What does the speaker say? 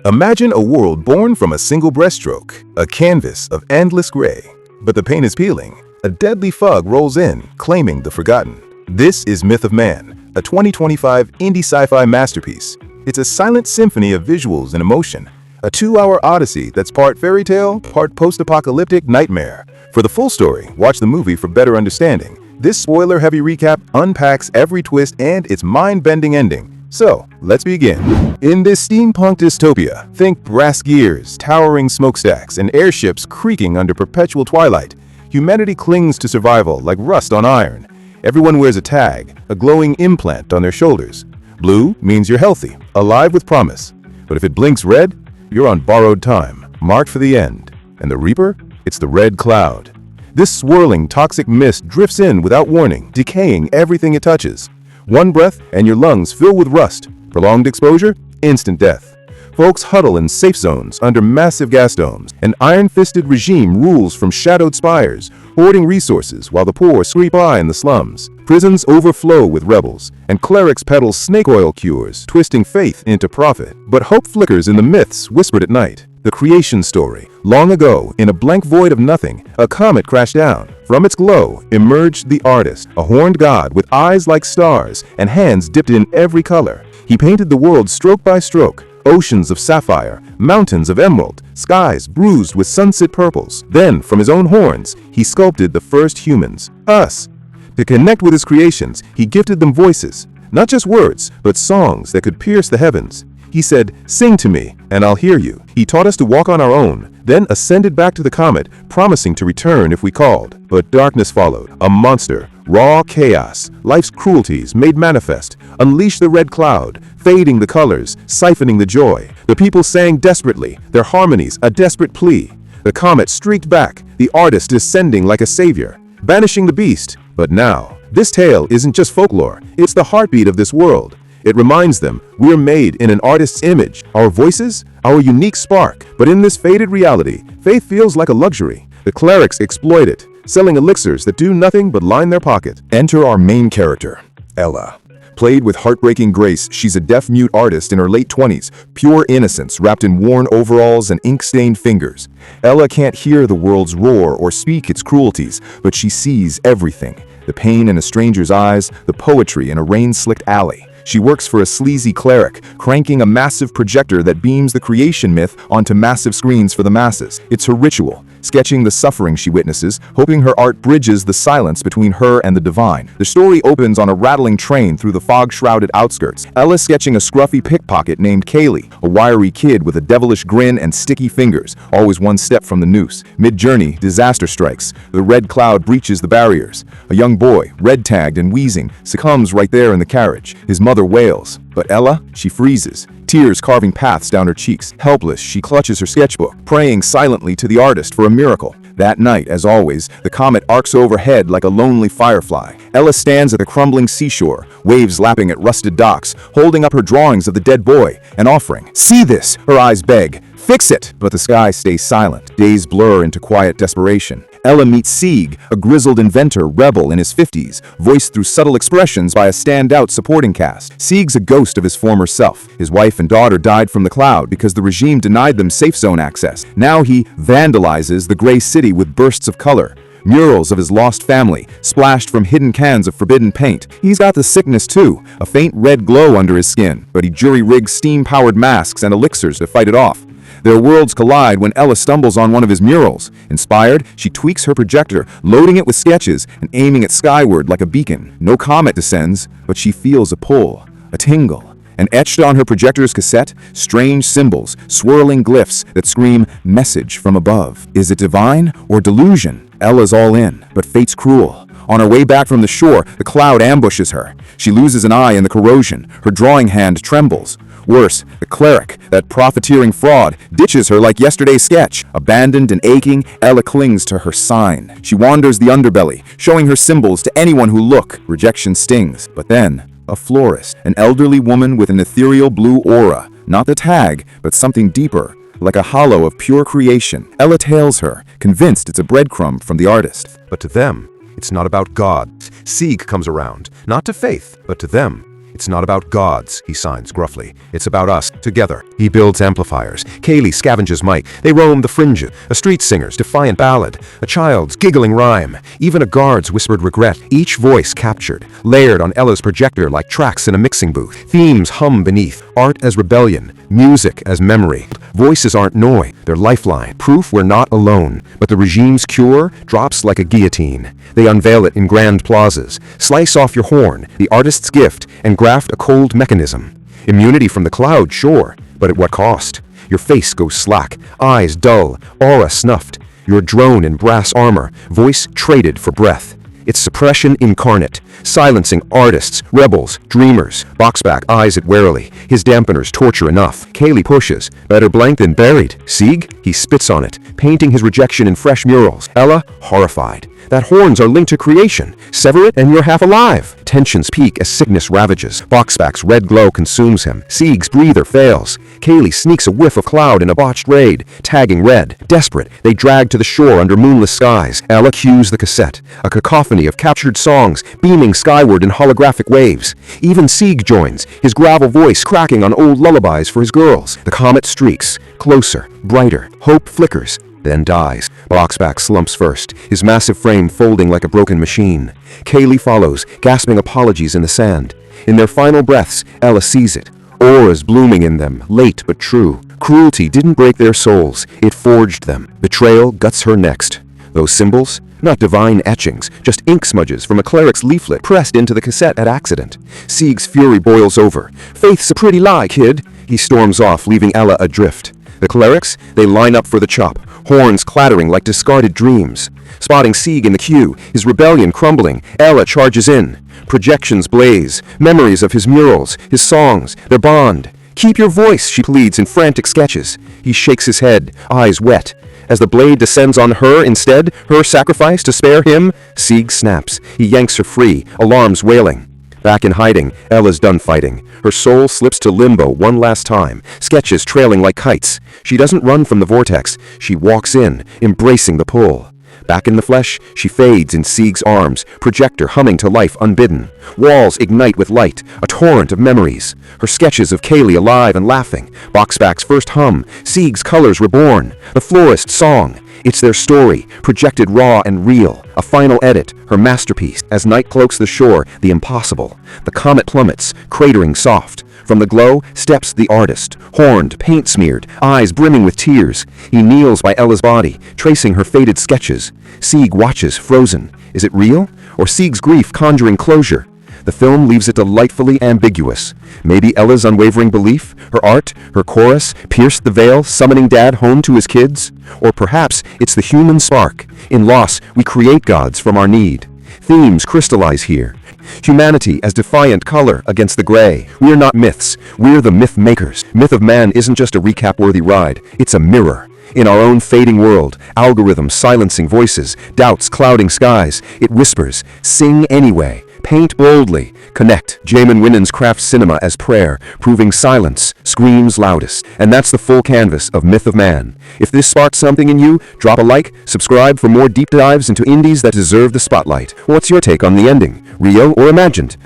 Imagine a world born from a single brushstroke, a canvas of endless gray. But the paint is peeling. A deadly fog rolls in, claiming the forgotten. This is Myth of Man, a 2025 indie sci-fi masterpiece. It's a silent symphony of visuals and emotion, a 2-hour odyssey that's part fairy tale, part post-apocalyptic nightmare. For the full story, watch the movie for better understanding. This spoiler-heavy recap unpacks every twist and its mind-bending ending. So, let's begin. In this steampunk dystopia, think brass gears, towering smokestacks, and airships creaking under perpetual twilight. Humanity clings to survival like rust on iron. Everyone wears a tag, a glowing implant on their shoulders. Blue means you're healthy, alive with promise. But if it blinks red, you're on borrowed time, marked for the end. And the Reaper? It's the red cloud. This swirling, toxic mist drifts in without warning, decaying everything it touches. One breath and your lungs fill with rust. Prolonged exposure? Instant death. Folks huddle in safe zones under massive gas domes. An iron-fisted regime rules from shadowed spires, hoarding resources while the poor scrape by in the slums. Prisons overflow with rebels, and clerics peddle snake oil cures, twisting faith into profit. But hope flickers in the myths whispered at night. The creation story. Long ago, in a blank void of nothing, a comet crashed down. From its glow emerged the artist, a horned god with eyes like stars and hands dipped in every color. He painted the world stroke by stroke, oceans of sapphire, mountains of emerald, skies bruised with sunset purples. Then, from his own horns, he sculpted the first humans, us. To connect with his creations, he gifted them voices, not just words, but songs that could pierce the heavens. He said, "Sing to me, and I'll hear you." He taught us to walk on our own, then ascended back to the comet, promising to return if we called. But darkness followed, a monster, raw chaos, life's cruelties made manifest, unleashed the red cloud, fading the colors, siphoning the joy. The people sang desperately, their harmonies a desperate plea. The comet streaked back, the artist descending like a savior, banishing the beast. But now, this tale isn't just folklore, it's the heartbeat of this world. It reminds them we're made in an artist's image, our voices, our unique spark. But in this faded reality, faith feels like a luxury. The clerics exploit it, selling elixirs that do nothing but line their pocket. Enter our main character, Ella. Played with heartbreaking grace, she's a deaf-mute artist in her late 20s, pure innocence wrapped in worn overalls and ink-stained fingers. Ella can't hear the world's roar or speak its cruelties, but she sees everything. The pain in a stranger's eyes, the poetry in a rain-slicked alley. She works for a sleazy cleric, cranking a massive projector that beams the creation myth onto massive screens for the masses. It's her ritual, sketching the suffering she witnesses, hoping her art bridges the silence between her and the divine. The story opens on a rattling train through the fog-shrouded outskirts. Ella's sketching a scruffy pickpocket named Kaylee, a wiry kid with a devilish grin and sticky fingers, always one step from the noose. Mid-journey, disaster strikes. The red cloud breaches the barriers. A young boy, red-tagged and wheezing, succumbs right there in the carriage. His mother wails, but Ella, she freezes, tears carving paths down her cheeks. Helpless, she clutches her sketchbook, praying silently to the artist for a miracle. That night, as always, the comet arcs overhead like a lonely firefly. Ella stands at the crumbling seashore, waves lapping at rusted docks, holding up her drawings of the dead boy, an offering. "See this," her eyes beg. "Fix it!" But the sky stays silent. Days blur into quiet desperation. Ella meets Sieg, a grizzled inventor rebel in his 50s, voiced through subtle expressions by a standout supporting cast. Sieg's a ghost of his former self. His wife and daughter died from the cloud because the regime denied them safe zone access. Now he vandalizes the gray city with bursts of color. Murals of his lost family, splashed from hidden cans of forbidden paint. He's got the sickness too, a faint red glow under his skin, but he jury-rigs steam-powered masks and elixirs to fight it off. Their worlds collide when Ella stumbles on one of his murals. Inspired, she tweaks her projector, loading it with sketches and aiming it skyward like a beacon. No comet descends, but she feels a pull, a tingle. And etched on her projector's cassette, strange symbols, swirling glyphs that scream message from above. Is it divine or delusion? Ella's all in, but fate's cruel. On her way back from the shore, the cloud ambushes her. She loses an eye in the corrosion. Her drawing hand trembles. Worse, the cleric, that profiteering fraud, ditches her like yesterday's sketch. Abandoned and aching, Ella clings to her sign. She wanders the underbelly, showing her symbols to anyone who look. Rejection stings. But then, a florist, an elderly woman with an ethereal blue aura. Not the tag, but something deeper, like a hollow of pure creation. Ella tails her, convinced it's a breadcrumb from the artist. But to them, it's not about God. Sieg comes around, not to faith, but to them. It's not about gods, he signs gruffly. It's about us, together. He builds amplifiers. Kaylee scavenges mic. They roam the fringes. A street singer's defiant ballad. A child's giggling rhyme. Even a guard's whispered regret. Each voice captured, layered on Ella's projector like tracks in a mixing booth. Themes hum beneath. Art as rebellion. Music as memory. Voices aren't noise. They're lifeline. Proof we're not alone. But the regime's cure drops like a guillotine. They unveil it in grand plazas. Slice off your horn, the artist's gift, and graft a cold mechanism. Immunity from the cloud, sure, but at what cost? Your face goes slack, eyes dull, aura snuffed. Your drone in brass armor, voice traded for breath. It's suppression incarnate, silencing artists, rebels, dreamers. Boxback eyes it warily, his dampeners torture enough. Kaylee pushes, better blank than buried. Sieg? He spits on it, painting his rejection in fresh murals. Ella, horrified. That horns are linked to creation. Sever it and you're half alive. Tensions peak as sickness ravages. Boxback's red glow consumes him. Sieg's breather fails. Kaylee sneaks a whiff of cloud in a botched raid, tagging red. Desperate, they drag to the shore under moonless skies. Ella cues the cassette, a cacophony of captured songs beaming skyward in holographic waves. Even Sieg joins, his gravel voice cracking on old lullabies for his girls. The comet streaks, closer, brighter. Hope flickers, then dies. Boxback slumps first, his massive frame folding like a broken machine. Kaylee follows, gasping apologies in the sand. In their final breaths, Ella sees it. Auras blooming in them, late but true. Cruelty didn't break their souls, it forged them. Betrayal guts her next. Those symbols? Not divine etchings, just ink smudges from a cleric's leaflet pressed into the cassette at accident. Sieg's fury boils over. Faith's a pretty lie, kid. He storms off, leaving Ella adrift. The clerics? They line up for the chop, horns clattering like discarded dreams. Spotting Sieg in the queue, his rebellion crumbling, Ella charges in. Projections blaze, memories of his murals, his songs, their bond. Keep your voice, she pleads in frantic sketches. He shakes his head, eyes wet. As the blade descends on her instead, her sacrifice to spare him, Sieg snaps. He yanks her free, alarms wailing. Back in hiding, Ella's done fighting. Her soul slips to limbo one last time, sketches trailing like kites. She doesn't run from the vortex, she walks in, embracing the pull. Back in the flesh, she fades in Sieg's arms, projector humming to life unbidden. Walls ignite with light, a torrent of memories. Her sketches of Kaylee alive and laughing. Boxback's first hum, Sieg's colors reborn. The florist's song. It's their story, projected raw and real. A final edit, her masterpiece. As night cloaks the shore, the impossible. The comet plummets, cratering soft. From the glow steps the artist, horned, paint-smeared, eyes brimming with tears. He kneels by Ella's body, tracing her faded sketches. Sieg watches, frozen. Is it real? Or Sieg's grief conjuring closure? The film leaves it delightfully ambiguous. Maybe Ella's unwavering belief, her art, her chorus, pierced the veil, summoning Dad home to his kids? Or perhaps it's the human spark. In loss, we create gods from our need. Themes crystallize here. Humanity as defiant color against the gray. We're not myths, we're the myth makers. Myth of Man isn't just a recap-worthy ride, it's a mirror. In our own fading world, algorithms silencing voices, doubts clouding skies, it whispers, sing anyway, paint boldly, connect. Jamin Winans crafts cinema as prayer, proving silence screams loudest. And that's the full canvas of Myth of Man. If this sparked something in you, drop a like, subscribe for more deep dives into indies that deserve the spotlight. What's your take on the ending? Real or imagined?